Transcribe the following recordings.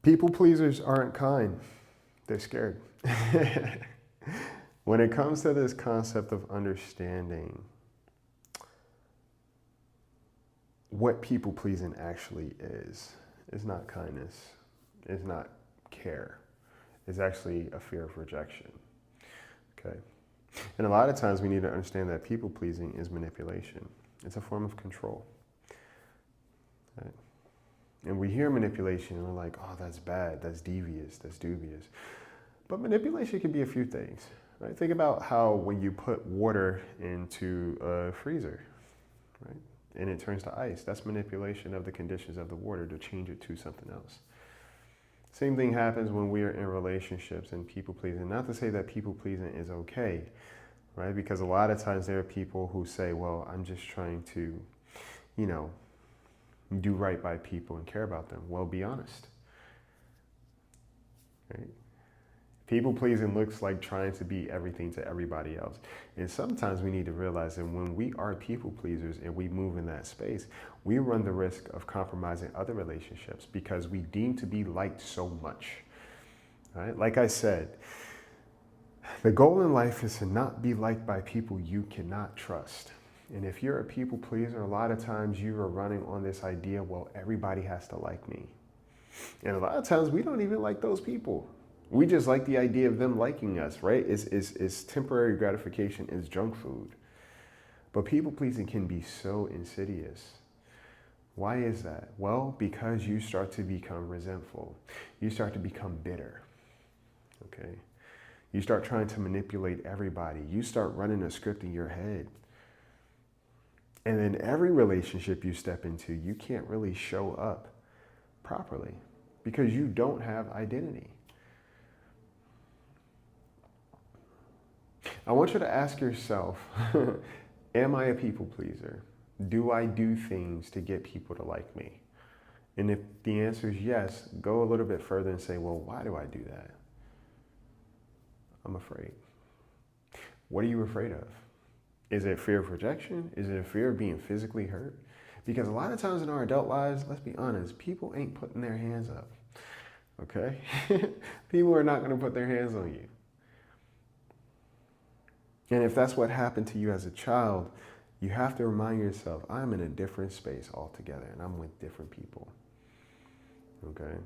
People pleasers aren't kind, they're scared. When it comes to this concept of understanding what people pleasing actually is not kindness, is not care, it's actually a fear of rejection. Okay? And a lot of times we need to understand that people pleasing is manipulation, it's a form of control. Right? And we hear manipulation and we're like, oh, that's bad, that's devious, that's dubious. But manipulation can be a few things. Right? Think about how when you put water into a freezer, right, and it turns to ice, that's manipulation of the conditions of the water to change it to something else. Same thing happens when we are in relationships and people pleasing. Not to say that people pleasing is okay, right? Because a lot of times there are people who say, well, I'm just trying to, do right by people and care about them. Well, be honest. Right? People pleasing looks like trying to be everything to everybody else. And sometimes we need to realize that when we are people pleasers and we move in that space, we run the risk of compromising other relationships because we deem to be liked so much. Right? Like I said, the goal in life is to not be liked by people you cannot trust. And if you're a people pleaser, a lot of times you are running on this idea, well, everybody has to like me. And a lot of times we don't even like those people. We just like the idea of them liking us, right? It's temporary gratification, it's junk food. But people pleasing can be so insidious. Why is that? Well, because you start to become resentful. You start to become bitter, okay? You start trying to manipulate everybody. You start running a script in your head. And in every relationship you step into, you can't really show up properly because you don't have identity. I want you to ask yourself, am I a people pleaser? Do I do things to get people to like me? And if the answer is yes, go a little bit further and say, well, why do I do that? I'm afraid. What are you afraid of? Is it fear of rejection? Is it a fear of being physically hurt? Because a lot of times in our adult lives, let's be honest, people ain't putting their hands up, okay? People are not gonna put their hands on you. And if that's what happened to you as a child, you have to remind yourself, I'm in a different space altogether and I'm with different people, okay?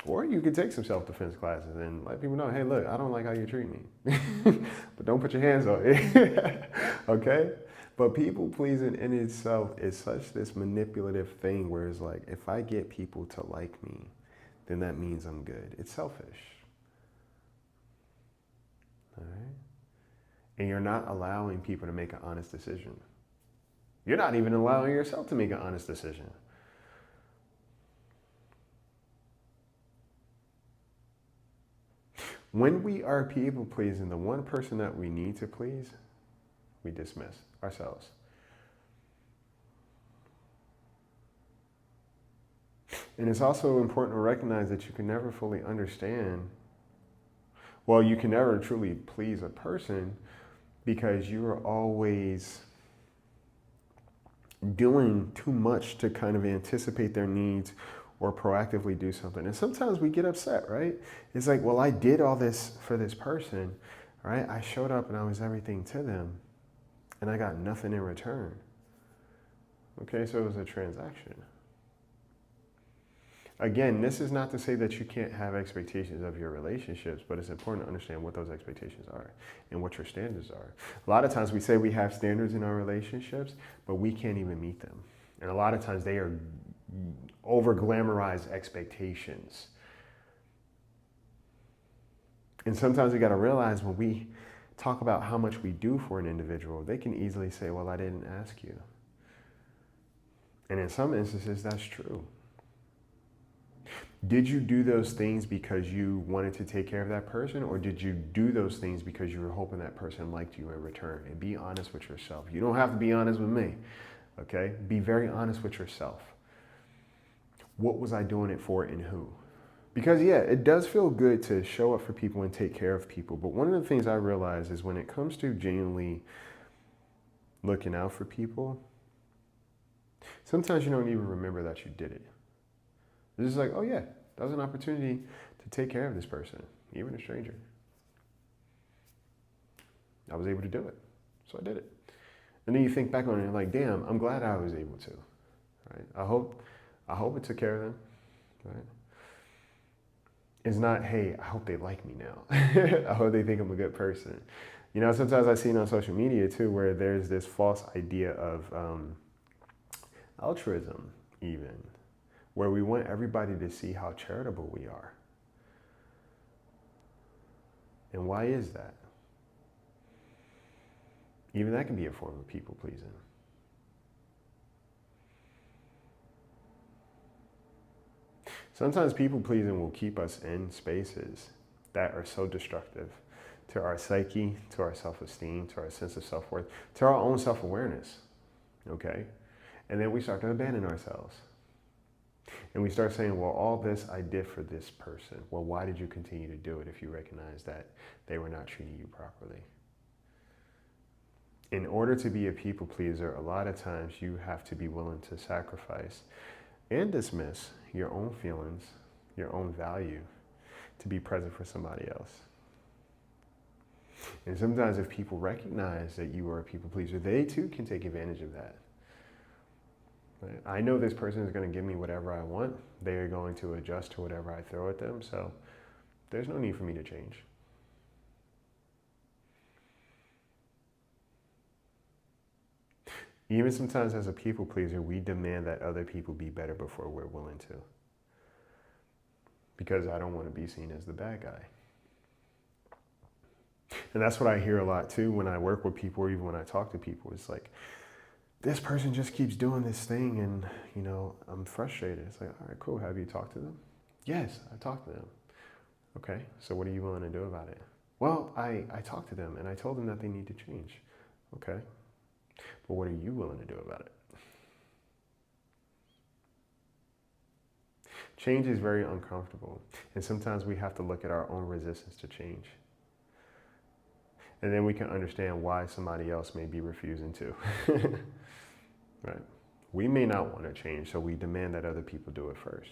Or you could take some self-defense classes and let people know, hey, look, I don't like how you treat me. But don't put your hands on it, okay? But people pleasing in itself is such this manipulative thing where it's like, if I get people to like me, then that means I'm good. It's selfish, all right? And you're not allowing people to make an honest decision. You're not even allowing yourself to make an honest decision. When we are people pleasing, the one person that we need to please, we dismiss ourselves. And it's also important to recognize that you can never fully understand, well, you can never truly please a person because you are always doing too much to kind of anticipate their needs or proactively do something. And sometimes we get upset, right? It's like, well, I did all this for this person, right? I showed up and I was everything to them and I got nothing in return. Okay, so it was a transaction. Again, this is not to say that you can't have expectations of your relationships, but it's important to understand what those expectations are and what your standards are. A lot of times we say we have standards in our relationships, but we can't even meet them. And a lot of times they are over glamorized expectations. And sometimes we got to realize when we talk about how much we do for an individual, they can easily say, well, I didn't ask you. And in some instances, that's true. Did you do those things because you wanted to take care of that person, or did you do those things because you were hoping that person liked you in return? And be honest with yourself. You don't have to be honest with me, okay? Be very honest with yourself. What was I doing it for and who? Because yeah, it does feel good to show up for people and take care of people. But one of the things I realize is when it comes to genuinely looking out for people, sometimes you don't even remember that you did it. It's just like, oh yeah, That was an opportunity to take care of this person, even a stranger. I was able to do it, so I did it. And then you think back on it, and like, damn, I'm glad I was able to. Right? I hope it took care of them. Right? It's not, hey, I hope they like me now. I hope they think I'm a good person. You know, sometimes I see it on social media too, where there's this false idea of altruism, even, where we want everybody to see how charitable we are. And why is that? Even that can be a form of people pleasing. Sometimes people pleasing will keep us in spaces that are so destructive to our psyche, to our self-esteem, to our sense of self-worth, to our own self-awareness, okay? And then we start to abandon ourselves. And we start saying, well, all this I did for this person. Well, why did you continue to do it if you recognize that they were not treating you properly? In order to be a people pleaser, a lot of times you have to be willing to sacrifice and dismiss your own feelings, your own value, to be present for somebody else. And sometimes if people recognize that you are a people pleaser, they too can take advantage of that. Right? I know this person is going to give me whatever I want. They are going to adjust to whatever I throw at them, so there's no need for me to change. Even sometimes as a people pleaser, we demand that other people be better before we're willing to. Because I don't want to be seen as the bad guy. And that's what I hear a lot too when I work with people or even when I talk to people. It's like, this person just keeps doing this thing and, you know, I'm frustrated. It's like, all right, cool. Have you talked to them? Yes, I talked to them. Okay, so what are you willing to do about it? Well, I talked to them and I told them that they need to change. Okay, but what are you willing to do about it? Change is very uncomfortable. And sometimes we have to look at our own resistance to change. And then we can understand why somebody else may be refusing to. Right? We may not want to change, so we demand that other people do it first.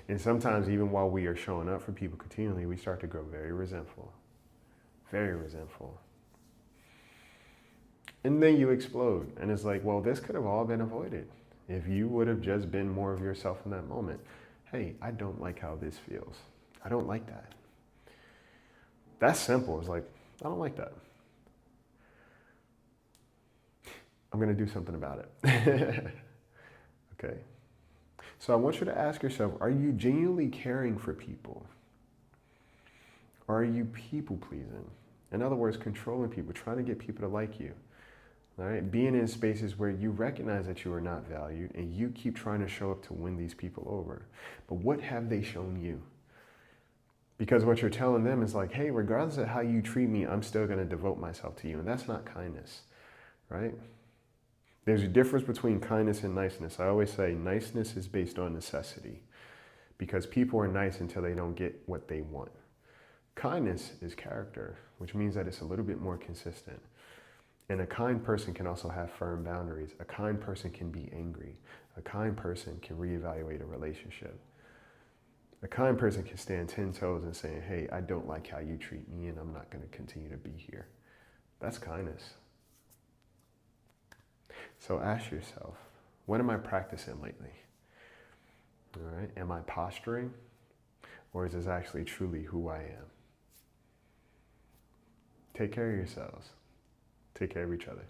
And sometimes even while we are showing up for people continually, we start to grow very resentful. Very resentful. And then you explode. And it's like, well, this could have all been avoided if you would have just been more of yourself in that moment. Hey, I don't like how this feels. I don't like that. That's simple. It's like, I don't like that. I'm going to do something about it. Okay. So I want you to ask yourself, are you genuinely caring for people? Or are you people pleasing? In other words, controlling people, trying to get people to like you. All right? Being in spaces where you recognize that you are not valued and you keep trying to show up to win these people over. But what have they shown you? Because what you're telling them is like, hey, regardless of how you treat me, I'm still going to devote myself to you. And that's not kindness, right? There's a difference between kindness and niceness. I always say niceness is based on necessity because people are nice until they don't get what they want. Kindness is character, which means that it's a little bit more consistent. And a kind person can also have firm boundaries. A kind person can be angry. A kind person can reevaluate a relationship. A kind person can stand 10 toes and say, hey, I don't like how you treat me and I'm not going to continue to be here. That's kindness. So ask yourself, what am I practicing lately? All right, am I posturing? Or is this actually truly who I am? Take care of yourselves. Take care of each other.